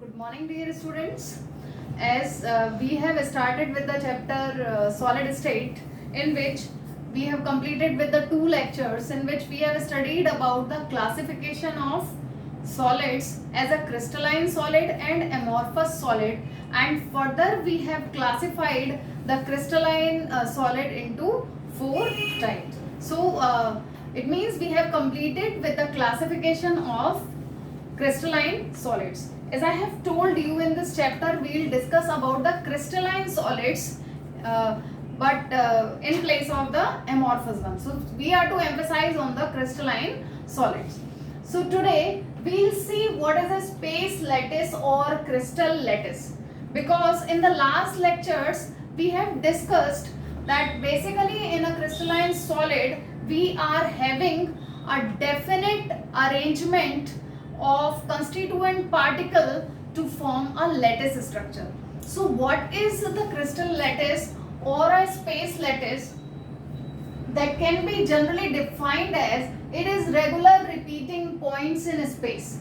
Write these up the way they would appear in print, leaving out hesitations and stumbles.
Good morning, dear students. As we have started with the chapter solid state, in which we have completed with the two lectures in which we have studied about the classification of solids as a crystalline solid and amorphous solid, and further we have classified the crystalline solid into four types. So it means we have completed with the classification of crystalline solids. As I have told you, in this chapter we will discuss about the crystalline solids, but in place of the amorphous one. So we are to emphasize on the crystalline solids. So today we will see what is a space lattice or crystal lattice, because in the last lectures we have discussed that basically in a crystalline solid we are having a definite arrangement of constituent particle to form a lattice structure. So what is the crystal lattice or a space lattice? That can be generally defined as it is regular repeating points in space.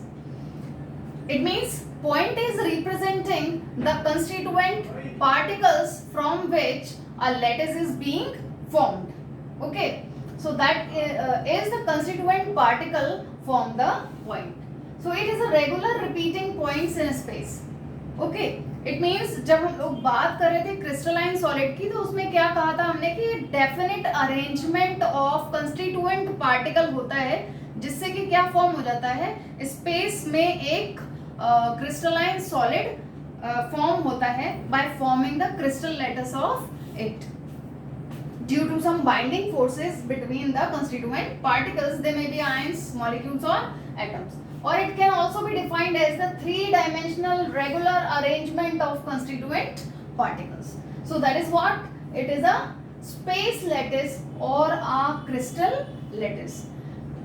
It means point is representing the constituent particles from which a lattice is being formed. Okay, so that is the constituent particle from the point. So it is a regular repeating points in space. Okay, it means जब हम लोग बात कर रहे थे crystalline solid की, तो उसमें क्या कहा था हमने कि definite arrangement of constituent particle होता है जिससे कि क्या फॉर्म हो जाता है, स्पेस में एक क्रिस्टलाइन सॉलिड फॉर्म होता है by forming the crystal lattice of it due to some binding forces between the constituent particles. They may be ions, molecules or atoms, or it can also be defined as the three-dimensional regular arrangement of constituent particles. So that is what it is, a space lattice or a crystal lattice.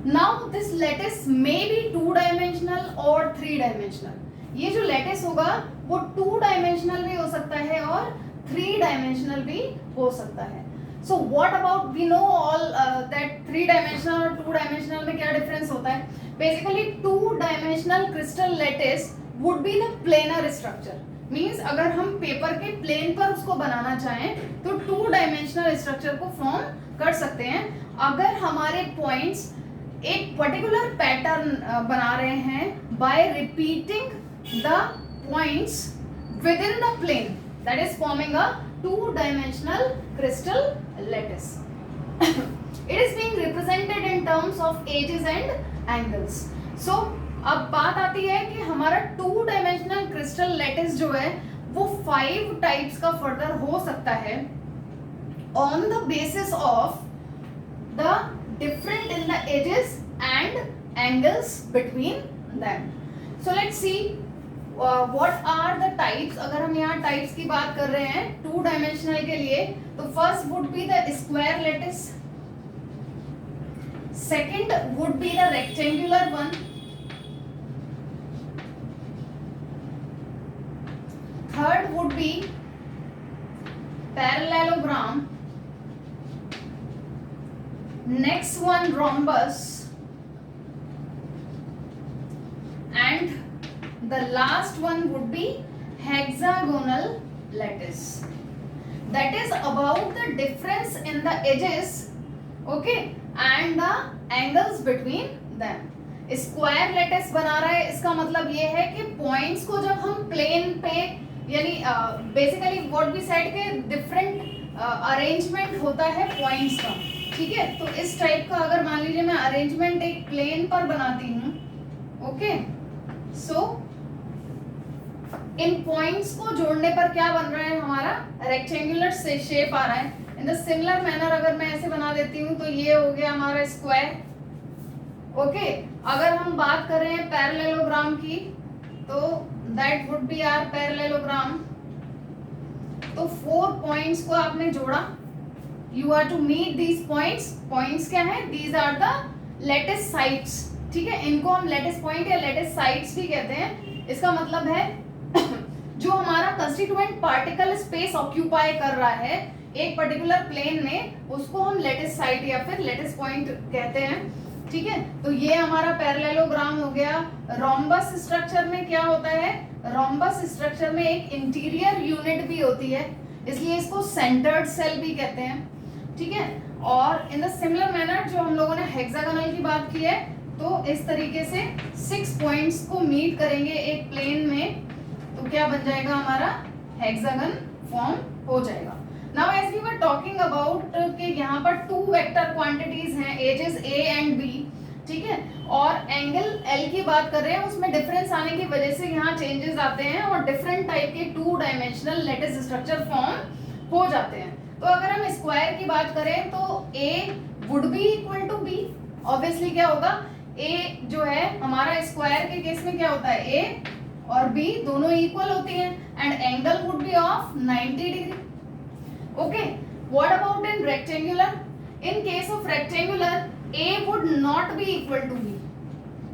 Now this lattice may be two-dimensional or three-dimensional. ये जो lattice होगा वो two-dimensional भी हो सकता है और three-dimensional भी हो सकता है. So what about, we know all that three-dimensional और two-dimensional में क्या difference होता है. Basically two-dimensional crystal lattice would be the planar structure. Means अगर हम पेपर के प्लेन पर उसको बनाना चाहें तो two-dimensional structure को फॉर्म कर सकते हैं. अगर हमारे पॉइंट्स एक पर्टिकुलर पैटर्न बना रहे हैं by repeating the points within the plane, that is forming a two-dimensional crystal lattice. It is being represented in terms of edges and angles. So अब बात आती है कि हमारा two-dimensional crystal lattice जो है वो 5 टाइप्स का फर्दर हो सकता है on the basis of the different in the edges and angles between them. So let's see what are the types. अगर हम यहाँ types की बात कर रहे हैं टू डायमेंशनल के लिए, तो first would be the square lattice, second would be the rectangular one, third would be parallelogram, next one rhombus, and the last one would be hexagonal lattice. That is about the difference in the edges, okay, and the angles between them. Square lattice बना रहा है, इसका मतलब ये है कि points को जब हम प्लेन पे, यानी बेसिकली व्हाट वी सेड के डिफरेंट अरेंजमेंट होता है पॉइंट्स का, ठीक है. तो इस टाइप का अगर मान लीजिए मैं अरेंजमेंट एक प्लेन पर बनाती हूँ, ओके, सो इन पॉइंट्स को जोड़ने पर क्या बन रहा है, हमारा रेक्टेंगुलर से शेप आ रहा है. इन द सिमिलर मैनर अगर मैं ऐसे बना देती हूँ तो ये हो गया हमारा स्क्वायर. ओके, अगर हम बात कर रहे हैं पैरेललोग्राम की, तो that would be our parallelogram. तो 4 पॉइंट्स को आपने जोड़ा, you are to meet these points. Points क्या है, these are the lattice sides, ठीक है. इनको हम लैटिस पॉइंट या लैटिस साइड्स भी कहते हैं. इसका मतलब है जो हमारा कंस्टिट्यूएंट पार्टिकल स्पेस ऑक्यूपाई कर रहा है एक पर्टिकुलर प्लेन में, उसको हम लैटिस साइड या फिर लैटिस पॉइंट कहते हैं, ठीक है. तो ये हमारा पैरेललोग्राम हो गया. रोम्बस स्ट्रक्चर में क्या होता है, रोम्बस स्ट्रक्चर में एक इंटीरियर यूनिट भी होती है, इसलिए इसको सेंटर्ड सेल भी कहते हैं, ठीक है। और इन द सिमिलर मैनर जो हम लोगों ने हेक्सागोनल की बात की है, तो इस तरीके से 6 पॉइंट्स को मीट करेंगे एक प्लेन में, तो क्या बन जाएगा हमारा हेक्सागन फॉर्म हो जाएगा। Now as we were talking about कि यहाँ पर 2 वेक्टर क्वांटिटीज हैं, एजेस ए एंड बी, ठीक है, और एंगल एल की बात कर रहे हैं, उसमें डिफरेंस आने की वजह से यहाँ चेंजेस आते हैं और डिफरेंट टाइप के 2 डायमेंशनल लैटिस स्ट्रक्चर फॉर्म हो जाते हैं। तो अगर हम स्क्वायर की बात करें तो A would be equal to B, obviously क्या होगा, ए जो है हमारा स्क्वायर के केस में क्या होता है, ए और बी दोनों इक्वल होती हैं and angle would be of 90 degree. Okay, what about in rectangular? In case of rectangular a would not be equal to b,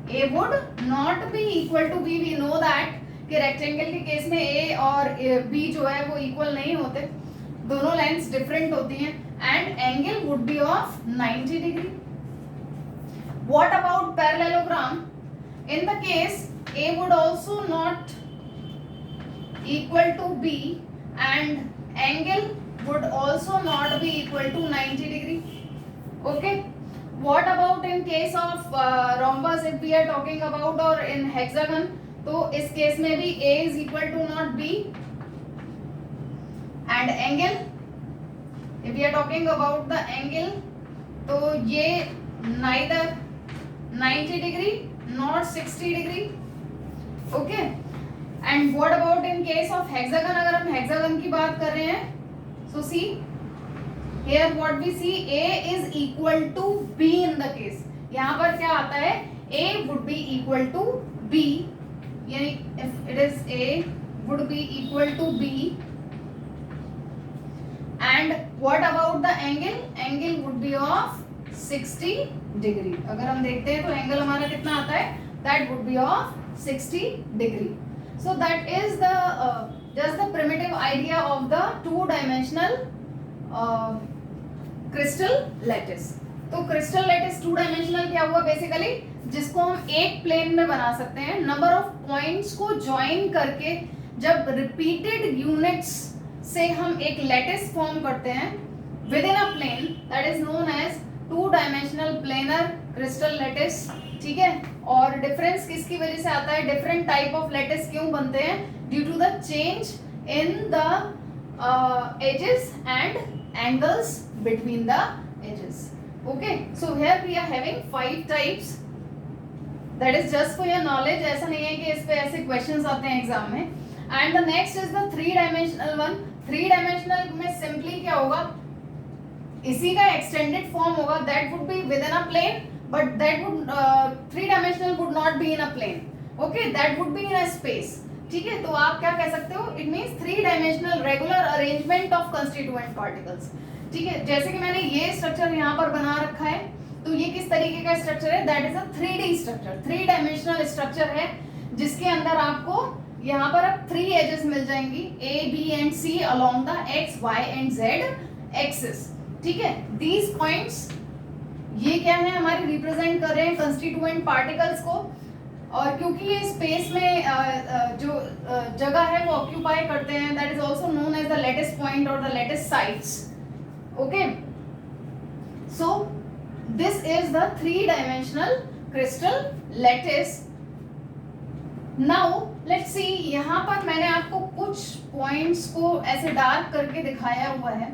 a would not be equal to b, we know that कि rectangle के case में a और b जो है वो equal नहीं होते, दोनों लाइंस डिफरेंट होती हैं and angle would be of 90 degree. What about parallelogram? In the case a would also not equal to b and angle would also not be equal to 90 degree. Okay, what about in case of rhombus, if we are talking about, or in hexagon, तो इस case में भी a is equal to not b and angle, if we are talking about the angle, तो ये neither 90 degree nor 60 degree. Okay, and what about in case of hexagon? अगर हम hexagon की बात कर रहे हैं, so see here what we see, a is equal to b in the case, यहाँ पर क्या आता है, a would be equal to b, यानी if it is a would be equal to b, and what about the angle? Angle would be of 60 degree. अगर हम देखते हैं तो एंगल हमारा कितना आता है, that would be of 60 degree. So that is the just the primitive idea of the 2-dimensional crystal lattice. तो क्रिस्टल लैटिस 2-डायमेंशनल क्या हुआ बेसिकली, जिसको हम एक प्लेन में बना सकते हैं, नंबर ऑफ पॉइंट्स को ज्वाइन करके जब रिपीटेड यूनिट्स से हम एक लैटिस फॉर्म करते हैं within a plane, that is known as two dimensional planar crystal lattice, ठीक है। और डिफरेंस किसकी वजह से आता है, डिफरेंट टाइप ऑफ लैटिस क्यों बनते हैं, due to the change in the axes and angles between the edges. Okay, so here we are having 5 types, that is just for your knowledge, ऐसा नहीं है कि इस पे ऐसे questions आते हैं एग्जाम में। and the next is the 3-dimensional one. 3-dimensional में simply क्या होगा, इसी का extended form होगा, that would be within a plane, but that would 3-dimensional would not be in a plane. Okay, that would be in a space, ठीक है। तो आप क्या कह सकते हो, it means three dimensional regular arrangement of constituent particles, ठीक है। जैसे कि मैंने ये स्ट्रक्चर यहाँ पर बना रखा है, तो ये किस तरीके का स्ट्रक्चर है, that is a 3D structure, three dimensional structure है, जिसके अंदर आपको यहाँ पर अब 3 एजेस मिल जाएंगी, A, B and C along the X, Y and Z axis, ठीक है। दीज पॉइंट्स ये क्या है, हमारे रिप्रेजेंट कर रहे हैं कंस्टिट्यूएंट पार्टिकल्स को, और क्योंकि ये स्पेस में जो जगह है वो ऑक्यूपाई करते हैं, that is also known as the lattice point और the lattice sites. Okay, so this is the three dimensional crystal lattice. Now let's see, यहाँ पर मैंने आपको कुछ पॉइंट्स को ऐसे डार्क करके दिखाया हुआ है।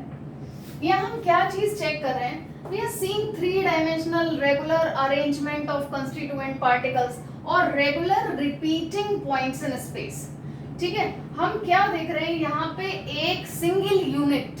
यहाँ हम क्या चीज चेक कर रहे हैं, we are seeing 3-dimensional regular arrangement of constituent particles और regular repeating points in space, ठीक है। हम क्या देख रहे हैं, यहाँ पे एक सिंगल यूनिट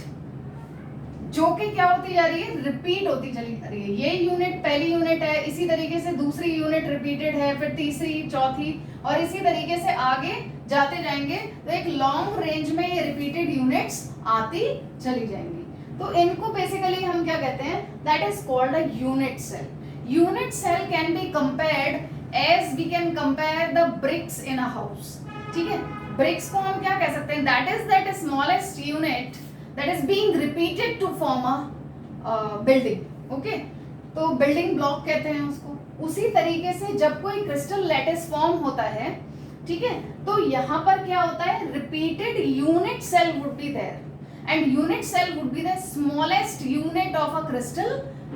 जो कि क्या होती जा रही है, रिपीट होती चली जा रही है। ये यूनिट पहली यूनिट है, इसी तरीके से दूसरी यूनिट रिपीटेड है, फिर तीसरी, चौथी, और इसी तरीके से आगे जाते जाएंगे, तो एक लॉन्ग रेंज में ये रिपीटेड यूनिट्स आती चली जाएंगी। तो इनको बेसिकली हम क्या कहते हैं, that is called a unit cell. Unit cell can be compared as we can compare the bricks in a house, ठीक है। bricks को हम क्या कह सकते हैं, that is that smallest unit that is being repeated to form a building, okay, तो building block कहते हैं उसको। उसी तरीके से जब कोई क्रिस्टल लैटिस फॉर्म होता है, ठीक है, तो यहाँ पर क्या होता है, repeated unit cell would be there and unit cell would be the smallest unit of a crystal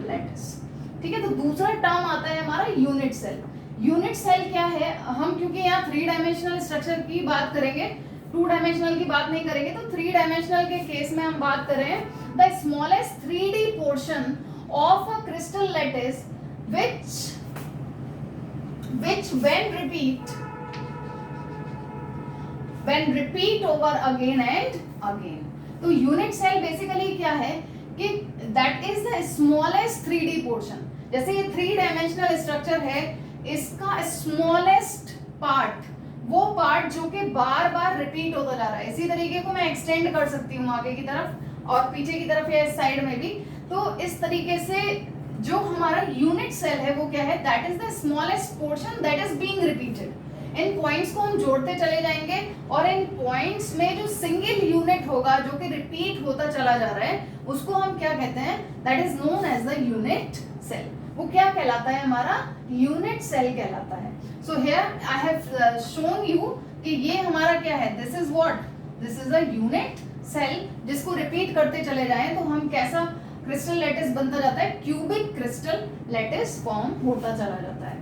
lattice. ठीक है, तो दूसरा टर्म आता है हमारा यूनिट सेल। यूनिट सेल क्या है, हम क्योंकि यहाँ 3 डायमेंशनल स्ट्रक्चर की बात करेंगे, 2 डायमेंशनल की बात नहीं करेंगे, तो 3 डायमेंशनल के केस में हम बात कर रहे हैं the smallest 3D portion of a crystal lattice which when repeat over again and again। तो यूनिट सेल बेसिकली क्या है कि that is the smallest 3D portion. जैसे ये 3 डायमेंशनल स्ट्रक्चर है, इसका स्मॉलेस्ट पार्ट, वो पार्ट जो कि बार बार रिपीट होता जा रहा है। इसी तरीके को मैं एक्सटेंड कर सकती हूँ आगे की तरफ और पीछे की तरफ या इस साइड में भी। तो इस तरीके से जो हमारा यूनिट सेल है वो क्या है, that is the smallest portion that is being repeated. In points को हम जोड़ते चले जाएंगे और इन पॉइंट्स में जो सिंगल यूनिट होगा जो कि रिपीट होता चला जा रहा है, उसको हम क्या कहते हैं, that is known as the unit cell. वो क्या कहलाता है, हमारा यूनिट सेल कहलाता है। So here I have shown you कि ये हमारा क्या है, this is what, this is a unit cell. जिसको रिपीट करते चले जाएं तो हम कैसा क्रिस्टल लैटिस बनता जाता है, क्यूबिक क्रिस्टल लैटिस फॉर्म होता चला जाता है।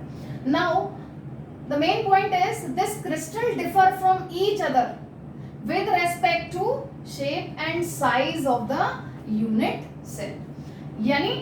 Now the main point is this crystal differ from each other with respect to shape and size of the unit cell। यानी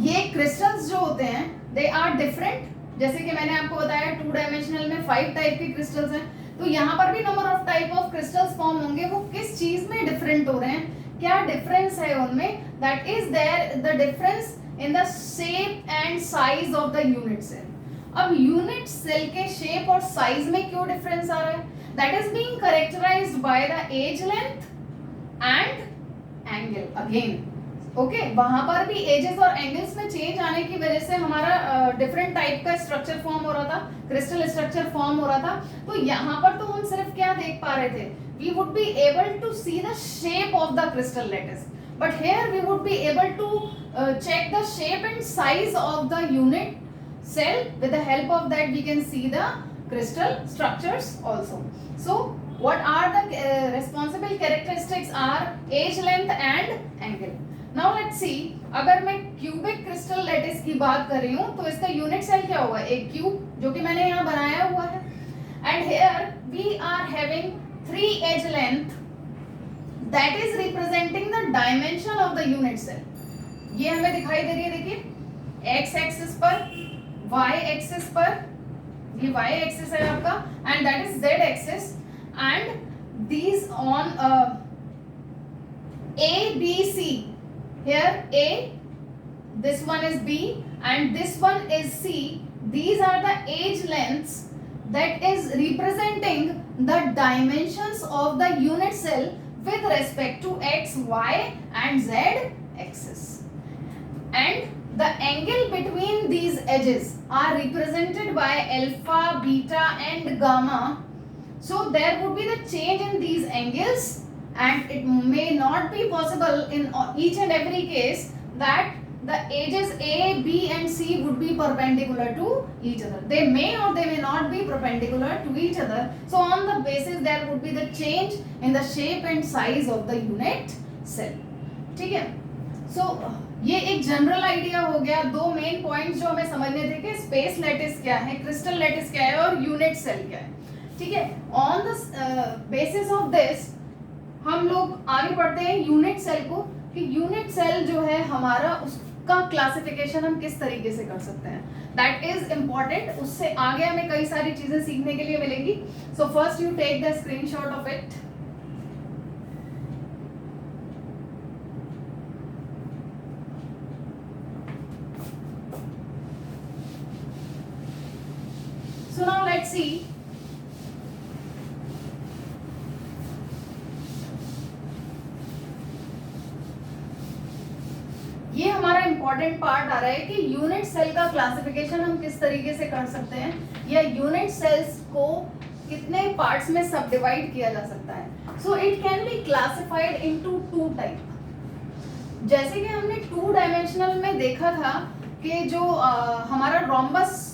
ये क्रिस्टल्स जो होते हैं they are different। जैसे कि मैंने आपको बताया 2 डायमेंशनल में 5 टाइप के क्रिस्टल्स हैं, तो यहाँ पर भी number of type of crystals form होंगे। वो किस चीज में डिफरेंट हो रहे हैं, क्या डिफरेंस है उनमें, that is there the difference in the shape and size of the unit cell. अब यूनिट सेल के शेप और साइज में क्यों डिफरेंस आ रहा है, that is being characterised by the edge length and angle again. Okay, वहां पर भी एजेस और एंगल्स में चेंज आने की वजह से हमारा डिफरेंट टाइप का स्ट्रक्चर फॉर्म हो रहा था, क्रिस्टल स्ट्रक्चर फॉर्म हो रहा था। तो यहाँ पर तो हम सिर्फ क्या देख पा रहे थे, we would be able to see the shape of the crystal lattice, but here we would be able to check the shape and size of the unit cell। with the help of that we can see the crystal structures also। so what are the responsible characteristics are age length and angle। now let's see, अगर मैं cubic crystal lattice की बात कर रही हूँ तो इसका unit cell क्या होगा, एक क्यूब जो कि मैंने यहाँ बनाया हुआ है, and here we are having 3 edge length that is representing the dimension of the unit cell। ये हमें दिखाई दे रही है, देखिए x एक्सिस पर, y एक्सिस पर, ये y एक्सिस है आपका, and that is z axis, and these on A B C, here A, this one is B and this one is C। these are the age lengths that is representing the dimensions of the unit cell with respect to x, y and z axis, and the angle between these edges are represented by alpha, beta and gamma। so there would be the change in these angles and it may not be possible in each and every case that the edges A, B and C would be perpendicular to each other। they may or they may not be perpendicular to each other। so on the basis there would be the change in the shape and size of the unit cell। ठीक है, so ये एक general idea हो गया, 2 main points जो हमें समझने थे कि स्पेस लैटिस क्या है, क्रिस्टल लैटिस क्या है और यूनिट सेल क्या है। ठीक है, on the basis of this हम लोग आगे बढ़ते हैं यूनिट सेल को, कि यूनिट सेल जो है हमारा, उसका क्लासिफिकेशन हम किस तरीके से कर सकते हैं, दैट इज इम्पॉर्टेंट। उससे आगे हमें कई सारी चीजें सीखने के लिए मिलेंगी। So first you take the screenshot of it. So now let's see, ये हमारा इंपॉर्टेंट पार्ट आ रहा है कि यूनिट सेल का क्लासिफिकेशन हम किस तरीके से कर सकते हैं, या यूनिट सेल्स को कितने पार्ट्स में सब डिवाइड किया जा सकता है। So it can be classified into 2 type. जैसे कि हमने 2 डायमेंशनल में देखा था कि जो हमारा रोम्बस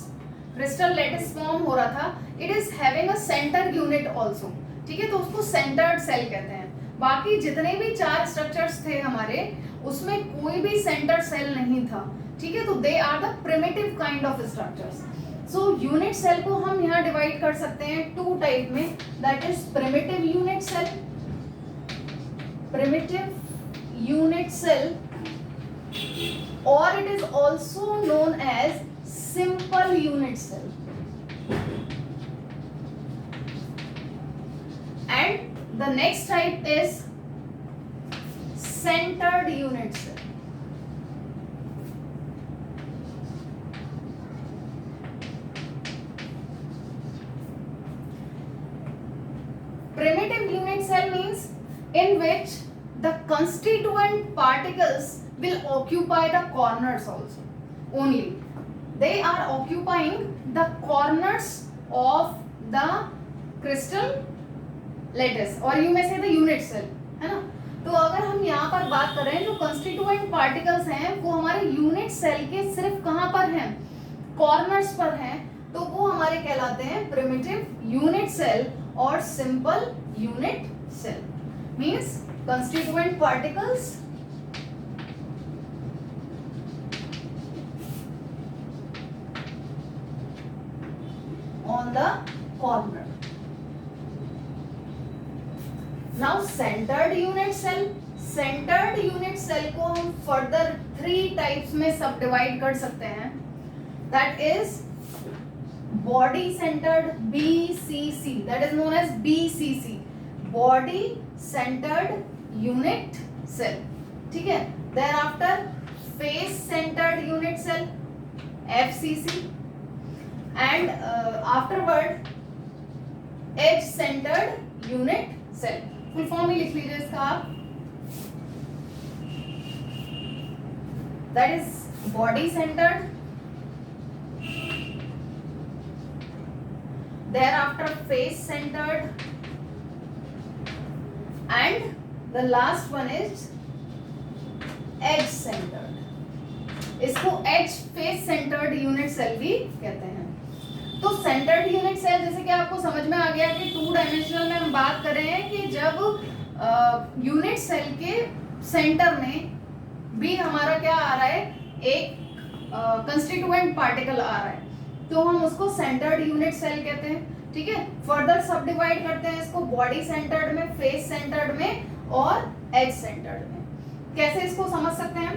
क्रिस्टल लैटिस फॉर्म हो रहा था, it is having a centre unit also, ठीक है, तो उसको सेंटर्ड सेल कहते हैं। बाकी जितने भी 4 स्ट्रक्चर्स थे हमारे, उसमें कोई भी सेंटर सेल नहीं था, ठीक है, तो they are the primitive kind of structures. So unit cell को हम यहाँ डिवाइड कर सकते हैं 2 टाइप में, that is primitive unit cell, primitive unit cell, or it is also known as simple unit cell, and the next type is centered unit cell. Primitive unit cell means in which the constituent particles will occupy the corners also only. They are occupying the corners of the crystal lattice, or you may say the unit cell, है ना। तो अगर हम यहाँ पर बात कर रहे हैं, जो constituent particles हैं वो हमारे unit cell के सिर्फ कहाँ पर हैं, corners पर हैं, तो वो हमारे कहलाते हैं primitive unit cell और simple unit cell। means constituent particles on the corner। now centered unit cell, centered unit cell को हम further 3 types में सब divide कर सकते हैं, that is body centered, BCC, that is known as BCC, body centered unit cell, ठीक है। thereafter face centered unit cell, FCC, and afterward edge centered unit cell। Full form ही लिख लीजिए इसका आप, that is body centered, thereafter face centered, and the last one is edge centered। इसको edge face centered unit cell भी कहते हैं। तो centered unit cell जैसे कि आपको समझ में आ गया कि 2 डायमेंशनल में हम बात कर रहे हैं कि जब यूनिट सेल के सेंटर में भी हमारा क्या आ रहा है, एक कंस्टिट्यूएंट पार्टिकल आ रहा है, तो हम उसको सेंटर्ड यूनिट सेल कहते हैं, ठीक है। फर्दर सब डिवाइड करते हैं इसको बॉडी सेंटर्ड में, फेस सेंटर्ड में और एज सेंटर्ड में। कैसे इसको समझ सकते हैं,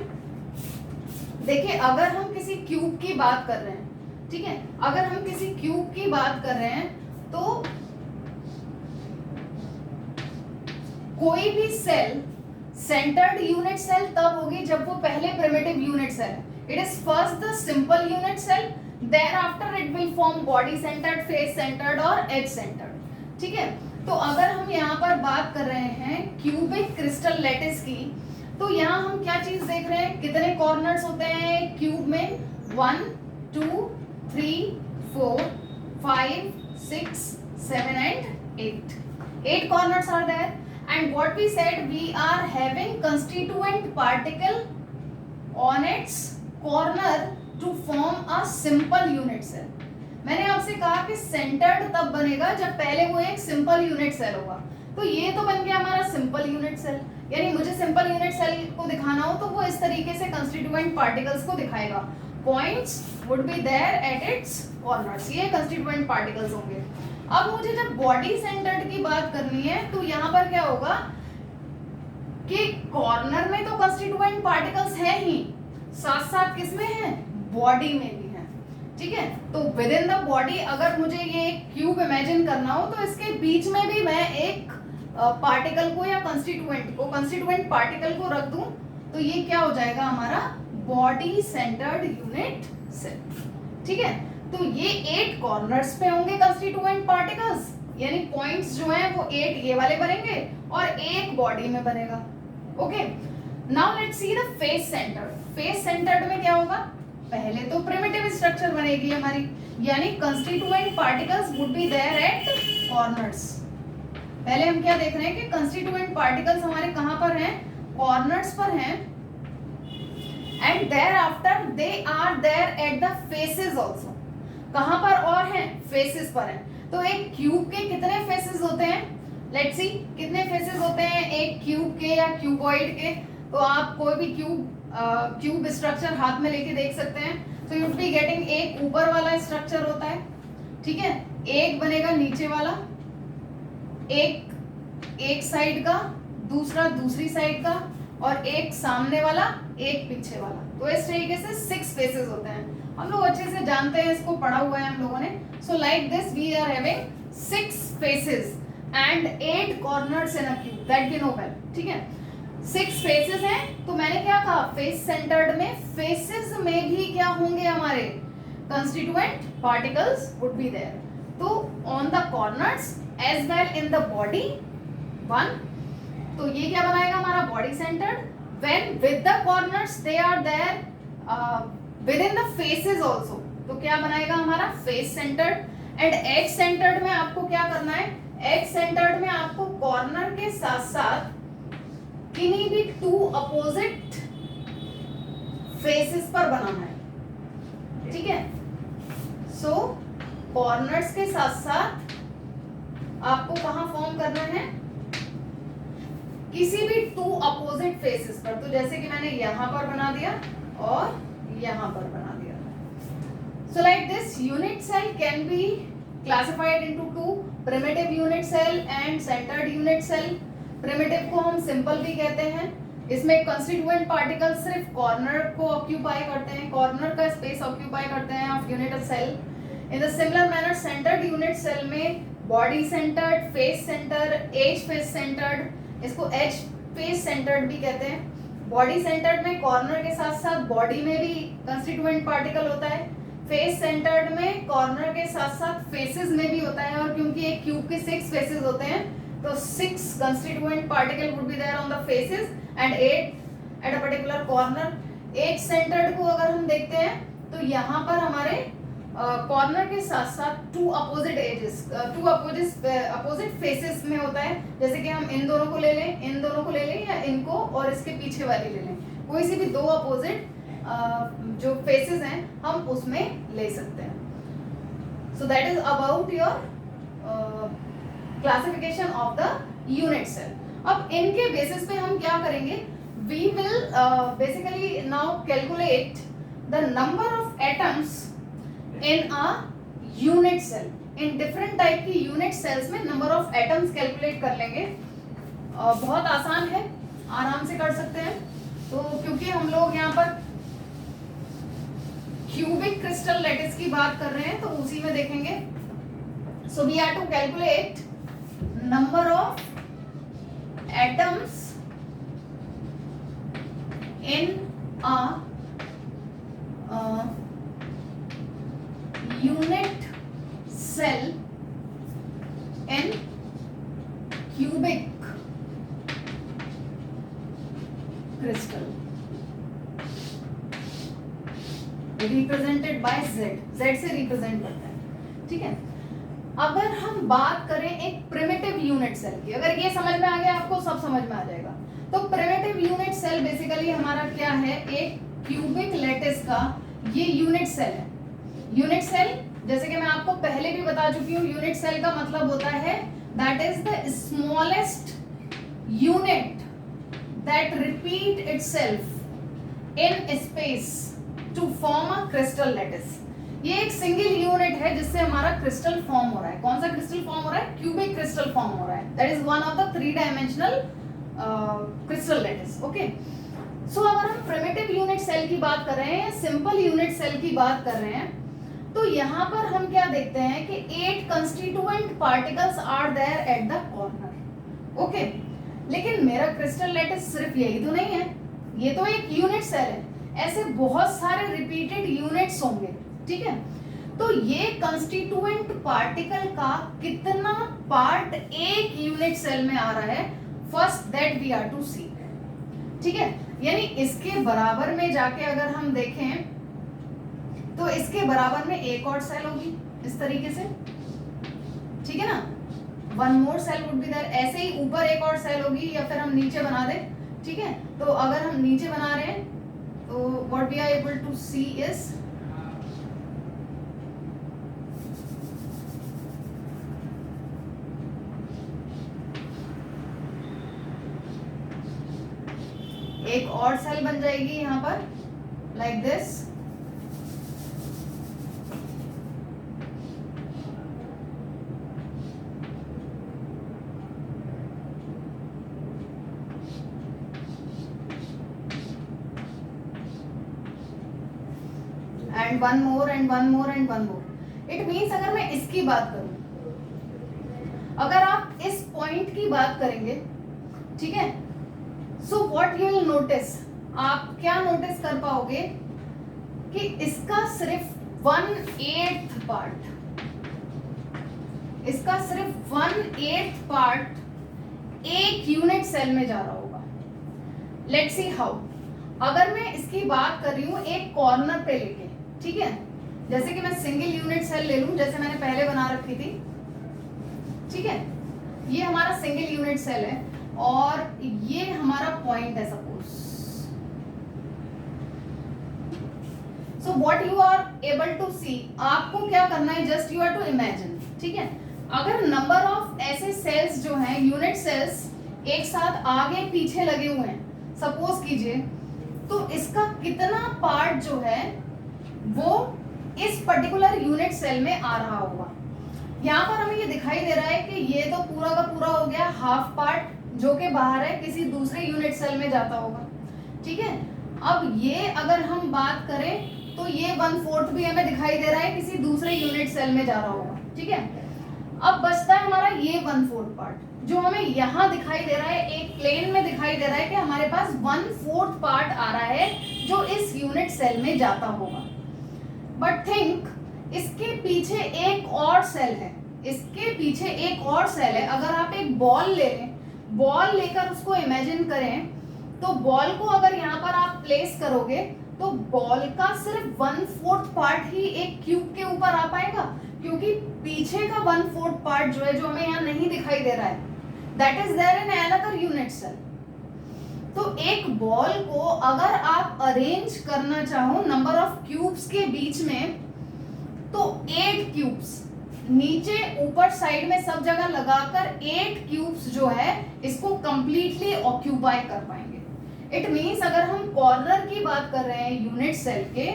देखिए अगर हम किसी क्यूब की बात कर रहे हैं, ठीक है, अगर हम किसी क्यूब की बात कर रहे हैं तो कोई भी सेल सेंटर्ड यूनिट सेल तब होगी जब वो पहले प्रिमिटिव यूनिट सेल है। It is first the simple unit cell, thereafter it will form body centered, face centered और edge centered, ठीक है। तो अगर हम यहाँ पर बात कर रहे हैं क्यूबिक क्रिस्टल लैटिस की, तो यहाँ हम क्या चीज देख रहे हैं, कितने कॉर्नर्स होते हैं क्यूब में, 1 2 3 4 5 6 7 and 8 corners are there, and what we said, we are having constituent particle on its corner to form a simple unit cell। मैंने आपसे कहा कि सेंटर्ड तब बनेगा जब पहले वो एक सिंपल यूनिट सेल होगा, तो ये तो बन गया हमारा सिंपल यूनिट सेल। यानी मुझे सिंपल यूनिट सेल को दिखाना हो तो वो इस तरीके से कंस्टिट्यूएंट पार्टिकल्स को दिखाएगा, points would be there at its corners, ये कंस्टिट्यूएंट पार्टिकल्स होंगे। अब मुझे जब बॉडी सेंटर्ड की बात करनी है तो यहाँ पर क्या होगा कि कॉर्नर में तो कंस्टिट्यूएंट पार्टिकल्स है ही, साथ साथ किसमें है, बॉडी में भी है, ठीक है। तो विद इन द बॉडी अगर मुझे ये एक क्यूब इमेजिन करना हो तो इसके बीच में भी मैं एक पार्टिकल को या कंस्टिट्यूएंट पार्टिकल को रख दूं, तो ये क्या हो जाएगा हमारा बॉडी सेंटर्ड यूनिट सेल, ठीक है। तो ये 8 कॉर्नर्स पे होंगे कंस्टिट्यूएंट पार्टिकल्स, यानी पॉइंट्स जो हैं वो 8 ये वाले बनेंगे और एक बॉडी में बनेगा, okay. Now let's see the face centred. Face centred में क्या होगा, पहले तो प्रिमिटिव स्ट्रक्चर बनेगी हमारी, यानी constituent particles would be there at corners. पहले हम क्या देख रहे हैं कि कंस्टिट्यूएंट पार्टिकल्स हमारे कहां पर हैं, कॉर्नर्स पर हैं, and thereafter they are there at the faces also. कहां पर और हैं, फेसेस पर हैं। तो एक क्यूब के कितने फेसेस होते हैं, लेट्स सी कितने फेसेस होते हैं एक क्यूब के या क्यूबॉइड के। तो आप कोई भी क्यूब स्ट्रक्चर हाथ में लेके देख सकते हैं। तो यू विल बी गेटिंग एक ऊपर वाला स्ट्रक्चर होता है, ठीक है, एक बनेगा नीचे वाला, एक साइड का, दूसरा दूसरी साइड का, और एक सामने वाला, एक पीछे वाला। तो इस तरीके से 6 फेसेस होते हैं। हम लोग अच्छे से जानते हैं, इसको पढ़ा हुआ है हम लोगों ने। So like this we are having 6 faces and 8 corners in a cube, that you know well, ठीक है। 6 फेसेस हैं, तो मैंने क्या कहा, फेस सेंटर्ड में फेसेस में भी क्या होंगे हमारे constituent particles would be there. तो on the corners as well in the body 1, तो ये क्या बनाएगा हमारा body centred. When with the corners they are there within the faces also, तो क्या बनाएगा हमारा face centred. And edge centred में आपको क्या करना है, एज सेंटर्ड में आपको कॉर्नर के साथ साथ किन्हीं भी 2 अपोजिट फेसेस पर बनाना है, ठीक है। सो कॉर्नर्स के साथ साथ आपको कहां फॉर्म करना है, किसी भी 2 अपोजिट फेसेस पर। तो जैसे कि मैंने यहां पर बना दिया और यहां पर बना दिया। So like this unit cell can be classified into 2, primitive unit cell and centred unit cell. Primitive को हम सिंपल भी कहते हैं, इसमें कंस्टिट्यूएंट पार्टिकल सिर्फ कॉर्नर को ऑक्यूपाई करते हैं, कॉर्नर का स्पेस ऑक्यूपाई करते हैं of unit cell. In the similar manner centred unit cell में body centred, face centre, edge face centred, इसको एज फेस सेंटर्ड भी कहते हैं। बॉडी सेंटर्ड में कॉर्नर के साथ साथ बॉडी में भी कंस्टिट्यूएंट पार्टिकल होता है। फेस सेंटर्ड में कॉर्नर के साथ साथ फेसेस में भी होता है, और क्योंकि एक क्यूब के 6 फेसेस होते हैं तो 6 constituent particle would be there on the faces and 8 at a particular corner। Edge centred को अगर हम देखते हैं तो यहाँ पर हमारे कॉर्नर के साथ साथ 2 अपोजिट एजेस, 2 अपोजिट फेसेस में होता है। जैसे कि हम इन दोनों को ले लें, इन दोनों को ले लें, या इनको और इसके पीछे वाली ले लें, कोई सी भी 2 अपोजिट जो फेसेस हैं हम उसमें ले सकते हैं। So that is about your classification of the unit cell. अब इनके बेसिस पे हम क्या करेंगे, we will basically now calculate the number of atoms in a unit cell. इन डिफरेंट टाइप की यूनिट सेल्स में नंबर ऑफ एटम्स कैलकुलेट कर लेंगे। बहुत आसान है, आराम से कर सकते हैं। तो क्योंकि हम लोग यहाँ पर क्यूबिक क्रिस्टल लैटिस की बात कर रहे हैं तो उसी में देखेंगे। So we have to calculate number of atoms in a unit cell in cubic crystal represented by Z से रिप्रेजेंट करता है, ठीक है। अगर हम बात करें एक प्रिमिटिव यूनिट सेल की, अगर ये समझ में आ गया आपको, सब समझ में आ जाएगा। तो प्रिमिटिव यूनिट सेल बेसिकली हमारा क्या है, एक क्यूबिक लैटिस का ये यूनिट सेल है। यूनिट सेल जैसे कि मैं आपको पहले भी बता चुकी हूँ, यूनिट सेल का मतलब होता है that is the smallest unit that repeat itself in space to form a crystal lattice. ये एक सिंगल यूनिट है जिससे हमारा क्रिस्टल फॉर्म हो रहा है। कौन सा क्रिस्टल फॉर्म हो रहा है, क्यूबिक क्रिस्टल फॉर्म हो रहा है। That is one of the 3 dimensional crystal lattice. Okay, so अगर हम प्रिमिटिव यूनिट सेल की बात कर रहे हैं, सिंपल यूनिट सेल की बात कर रहे हैं, तो यहाँ पर हम क्या देखते हैं कि 8 constituent particles are there at the corner. Okay, लेकिन मेरा क्रिस्टल लैटिस सिर्फ यही तो नहीं है, ये तो एक यूनिट सेल है, ऐसे बहुत सारे रिपीटेड यूनिट्स होंगे, ठीक है। तो ये कंस्टिट्यूएंट पार्टिकल का कितना पार्ट एक यूनिट सेल में आ रहा है, first that we are to see, ठीक है। यानी इसके बराबर में जाके अगर हम देखें तो इसके बराबर में एक और सेल होगी इस तरीके से, ठीक है ना। One more cell would be there. ऐसे ही ऊपर एक और सेल होगी, या फिर हम नीचे बना दें, ठीक है। तो अगर हम नीचे बना रहे हैं तो what we are able to see is एक और सेल बन जाएगी यहाँ पर like this. And one more and one more and one more. It means अगर मैं इसकी बात करूं, अगर आप इस पॉइंट की बात करेंगे, ठीक है, सो व्हाट यू विल नोटिस, आप क्या नोटिस कर पाओगे कि इसका सिर्फ 1/8 पार्ट, इसका सिर्फ 1/8 पार्ट एक यूनिट सेल में जा रहा होगा। Let's see how. अगर मैं इसकी बात कर रही हूं एक कॉर्नर पे लेके, ठीक है, जैसे कि मैं सिंगल यूनिट सेल ले लूं जैसे मैंने पहले बना रखी थी, ठीक है, ये हमारा सिंगल यूनिट सेल है और ये हमारा पॉइंट है suppose. So what you are able to see, आपको क्या करना है, just you are to imagine, ठीक है, अगर नंबर ऑफ ऐसे सेल्स जो हैं यूनिट सेल्स एक साथ आगे पीछे लगे हुए हैं सपोज कीजिए, तो इसका कितना पार्ट जो है वो इस पर्टिकुलर यूनिट सेल में आ रहा होगा। यहाँ पर हमें ये दिखाई दे रहा है कि ये तो पूरा का पूरा हो गया हाफ पार्ट जो कि बाहर है किसी दूसरे यूनिट सेल में जाता होगा, ठीक है। अब ये अगर हम बात करें तो ये 1/4 भी हमें दिखाई दे रहा है किसी दूसरे यूनिट सेल में जा रहा होगा, ठीक है। अब बचता है हमारा ये 1/4 पार्ट जो हमें यहाँ दिखाई दे रहा है, एक प्लेन में दिखाई दे रहा है कि हमारे पास 1/4 पार्ट आ रहा है जो इस यूनिट सेल में जाता होगा। बट थिंक, इसके पीछे एक और सेल है, इसके पीछे एक और सेल है। अगर आप एक बॉल ले लें, बॉल लेकर उसको इमेजिन करें, तो बॉल को अगर यहाँ पर आप प्लेस करोगे तो बॉल का सिर्फ 1/4 पार्ट ही एक क्यूब के ऊपर आ पाएगा, क्योंकि पीछे का 1/4 पार्ट जो है, जो हमें यहाँ नहीं दिखाई दे रहा है, that is there in another unit cell. तो एक बॉल को अगर आप अरेंज करना चाहो नंबर ऑफ क्यूब्स के बीच में, तो 8 क्यूब्स नीचे ऊपर साइड में सब जगह लगाकर 8 क्यूब्स जो है इसको कंप्लीटली ऑक्यूपाई कर पाएंगे। इट मींस अगर हम कॉर्नर की बात कर रहे हैं यूनिट सेल के,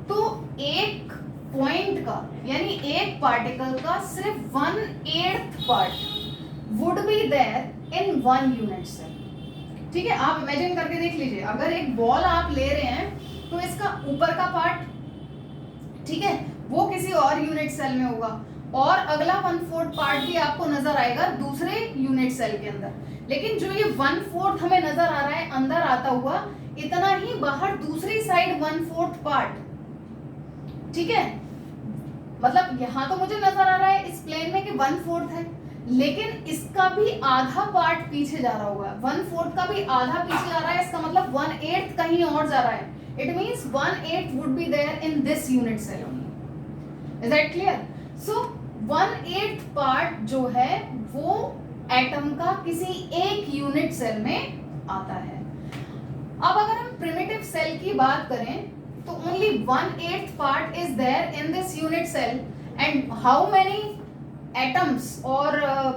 तो एक पॉइंट का यानी एक पार्टिकल का सिर्फ 1/8 part would be there in one unit cell, ठीक है। आप इमेजिन करके देख लीजिए, अगर एक बॉल आप ले रहे हैं तो इसका ऊपर का पार्ट, ठीक है, वो किसी और यूनिट सेल में होगा और अगला 1/4 पार्ट भी आपको नजर आएगा दूसरे यूनिट सेल के अंदर। लेकिन जो ये 1/4 हमें नजर आ रहा है अंदर आता हुआ, इतना ही बाहर दूसरी साइड 1/4 पार्ट, ठीक है। मतलब यहाँ तो मुझे नजर आ रहा है इस प्लेन में कि 1/4 है, लेकिन इसका भी आधा पार्ट पीछे जा रहा होगा, 1/4 का भी आधा पीछे जा रहा है, इसका मतलब 1/8 कहीं और जा रहा है। It means 1/8 would be there in this unit cell only. Is that clear? So 1/8 part जो है वो एटम का किसी एक यूनिट सेल में आता है। अब अगर हम प्रिमिटिव सेल की बात करें तो only 1/8 part is there in this unit cell, and how many atoms or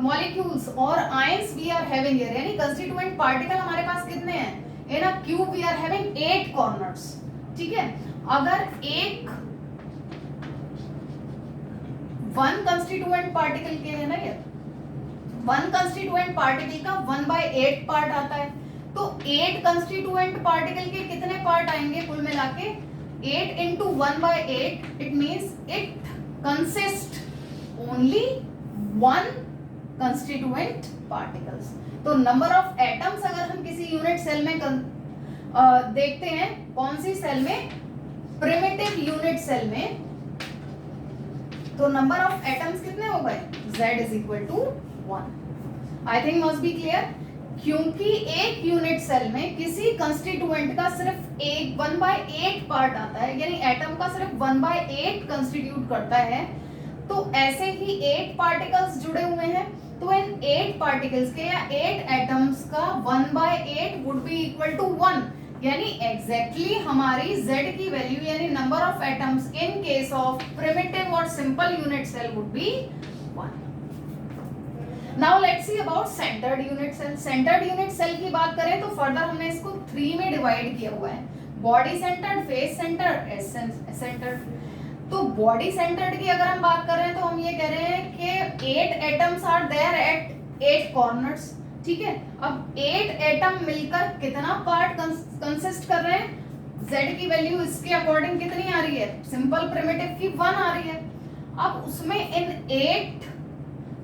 molecules or ions we are having here, यानी constituent particle हमारे पास कितने हैं? In a cube we are having 8 corners, ठीक है। अगर एक 1 constituent particle के है ना, ये 1 constituent particle का 1/8 पार्ट आता है, तो 8 constituent particle के कितने पार्ट आएंगे कुल मिला के? 8 into 1/8, it means it consists only 1 constituent particles. तो नंबर ऑफ एटम्स अगर हम किसी यूनिट सेल में देखते हैं, कौन सी सेल में? प्रिमिटिव यूनिट सेल में, तो नंबर ऑफ एटम्स कितने हो गए? Z is equal to 1. I think must be clear. क्योंकि एक यूनिट सेल में किसी कंस्टिट्यूएंट का सिर्फ एक 1/8 पार्ट आता है, यानी एटम का सिर्फ 1/8 कंस्टिट्यूट करता है, तो ऐसे ही 8 पार्टिकल्स जुड़े हुए हैं, तो इन 8 पार्टिकल्स के या 8 एटम्स का 1/8 वुड बी इक्वल टू 1, यानी एग्जैक्टली हमारी Z की वैल्यू यानी number of atoms in case of primitive और simple unit cell would be 1. Now let's see about centred unit cell. Centred unit cell की बात करें तो फर्दर हमने इसको 3 में डिवाइड किया हुआ है, body centred, face centred, edge centred. तो बॉडी सेंटर्ड की अगर हम बात कर रहे हैं तो हम ये कह रहे हैं कि 8 atoms are there at 8 corners, ठीक है। अब 8 एटम मिलकर कितना पार्ट कंसिस्ट कर रहे हैं, Z की वैल्यू इसके अकॉर्डिंग कितनी आ रही है, सिंपल प्रिमिटिव की 1 आ रही है। अब उसमें इन 8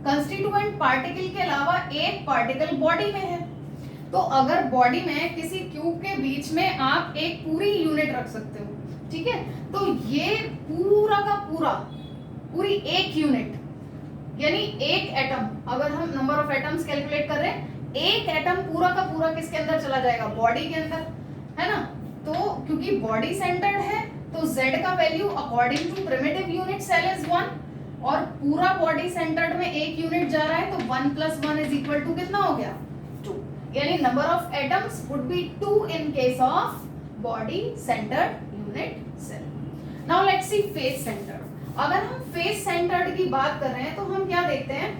कंस्टिट्यूएंट पार्टिकल के अलावा एक पार्टिकल बॉडी में है, तो अगर बॉडी में किसी क्यूब के बीच में आप एक पूरी यूनिट रख सकते हो, ठीक है। तो ये पूरा का पूरा, पूरी एक यूनिट यानी एक एटम, अगर हम नंबर ऑफ एटम्स कैलकुलेट कर रहे हैं, एक एटम पूरा का पूरा किसके अंदर चला जाएगा, बॉडी के अंदर, है ना। तो क्योंकि बॉडी सेंटर्ड है तो Z का value according to primitive unit cell is 1 और पूरा बॉडी सेंटर्ड में एक यूनिट जा रहा है तो 1 + 1 इज इक्वल टू कितना हो गया, 2, यानी number of atoms would be 2 in case of body centred unit cell. Now let's see face centred. अगर हम फेस सेंटर्ड की बात कर रहे हैं तो हम क्या देखते हैं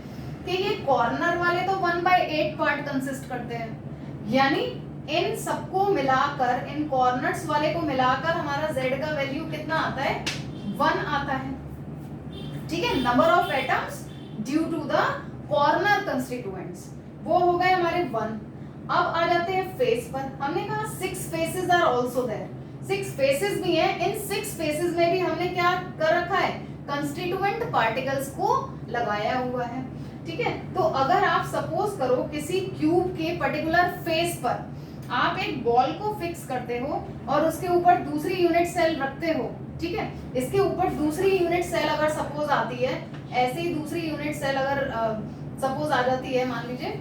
कि ये कॉर्नर वाले तो 1/8 पार्ट कंसिस्ट करते हैं, यानी इन सबको मिलाकर, इन कॉर्नर्स वाले को मिलाकर हमारा Z का वैल्यू कितना आता है, 1 आता है, ठीक है। Number of atoms due to the corner constituents वो हो गए हमारे 1। अब आ जाते हैं फेस पर। हमने कहा 6 faces are also there, 6 faces भी हैं। इन 6 फेसेस में भी हमने क्या कर रखा है, कंस्टिट्यूएंट पार्टिकल्स को लगाया हुआ है, ठीक है। तो अगर आप सपोज करो किसी क्यूब के पर्टिकुलर फेस पर आप एक बॉल को फिक्स करते हो और उसके ऊपर दूसरी यूनिट सेल रखते हो, ठीक है। इसके ऊपर दूसरी यूनिट सेल अगर सपोज आती है, ऐसे ही दूसरी यूनिट सेल अगर सपोज आ जाती है, मान लीजिए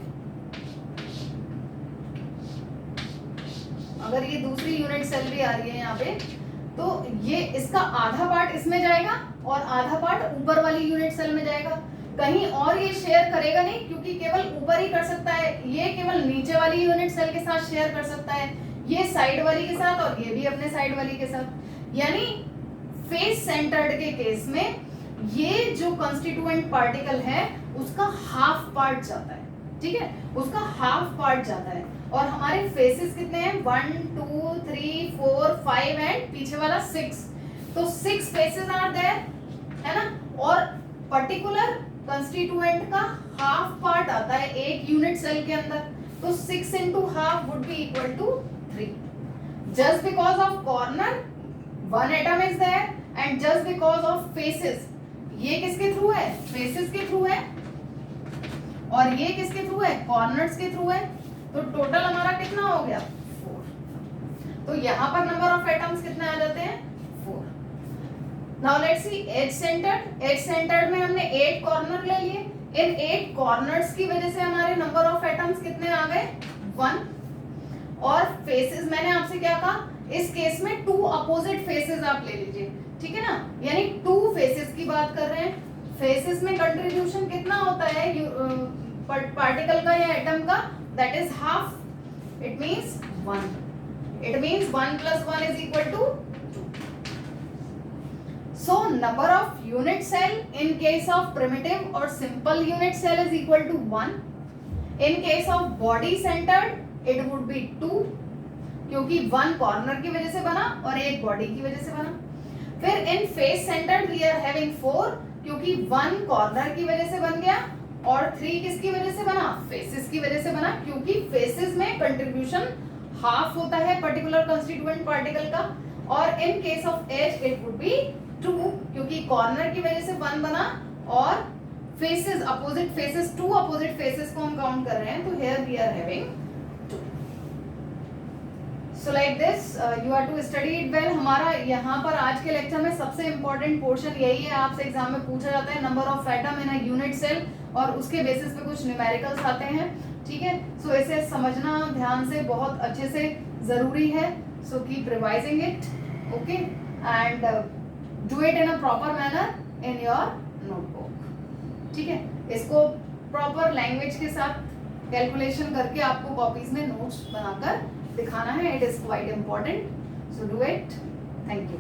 अगर ये दूसरी यूनिट सेल भी आ रही है यहाँ पे, तो ये इसका आधा पार्ट इसमें जाएगा और आधा पार्ट ऊपर वाली यूनिट सेल में जाएगा। कहीं और ये शेयर करेगा नहीं, क्योंकि केवल ऊपर ही कर सकता है, ये केवल नीचे वाली यूनिट सेल के साथ शेयर कर सकता है, ये साइड वाली के साथ और ये भी अपने साइड वाली के साथ। यानी फेस सेंटर्ड के केस में ये जो कंस्टिट्यूएंट पार्टिकल है उसका हाफ पार्ट जाता है, ठीक है, उसका हाफ पार्ट जाता है। और हमारे फेसेस कितने हैं, 1 2 3 4 5 एंड पीछे वाला 6, तो 6 फेसेस आर देयर, है ना। और पर्टिकुलर कंस्टिट्यूएंट का हाफ पार्ट आता है एक यूनिट सेल के अंदर, तो 6 into half would be equal to 3. Just because of corner, one atom is there, and just because of faces, ये किसके थ्रू है, फेसेस के थ्रू है, और ये किसके थ्रू है, कॉर्नर्स के थ्रू है। तो टोटल हमारा कितना हो गया, 4। तो यहाँ पर नंबर ऑफ एटम्स कितने आ जाते हैं, 4। Now let's see edge centred. Edge centred में हमने 8 कॉर्नर ले लिए, इन 8 कॉर्नर्स की वजह से हमारे नंबर ऑफ एटम्स कितने आ गए, 1। और फेसेस मैंने आपसे क्या कहा, इस केस में 2 अपोजिट फेसेस आप ले लीजिए, ठीक है ना, यानी 2 फेसेस की बात कर रहे हैं। फेसेस में कंट्रीब्यूशन कितना होता है पार्टिकल का या एटम का, that is half, it means 1। It means 1 + 1 is equal to 2. So number of unit cell in case of primitive or simple unit cell is equal to 1. In case of body centered it would be 2, क्योंकि 1 corner की वजह से बना और एक body की वजह से बना। फिर in face centered we are having 4, क्योंकि 1 कॉर्नर की वजह से बन गया और 3 किसकी वजह से बना, फेसेस की वजह से बना, क्योंकि फेसेस में कंट्रीब्यूशन हाफ होता है पर्टिकुलर कंस्टिट्यूएंट पार्टिकल का। और in case of edge it would be 2, क्योंकि कॉर्नर की वजह से 1 बना और faces, opposite faces, 2 opposite faces को हम काउंट कर रहे हैं, तो here we are having 2। So like this you are to study it well. हमारा यहाँ पर आज के लेक्चर में सबसे इंपॉर्टेंट पोर्शन यही है, आपसे एग्जाम में पूछा जाता है number of atom in a unit cell, और उसके बेसिस पे कुछ न्यूमेरिकल्स आते हैं, ठीक है। सो इसे समझना ध्यान से बहुत अच्छे से जरूरी है। So keep revising it, okay, and do it in a proper manner in your notebook, ठीक है। इसको प्रॉपर लैंग्वेज के साथ कैलकुलेशन करके आपको कॉपीज में नोट्स बनाकर दिखाना है। It is quite important, so do it. Thank you.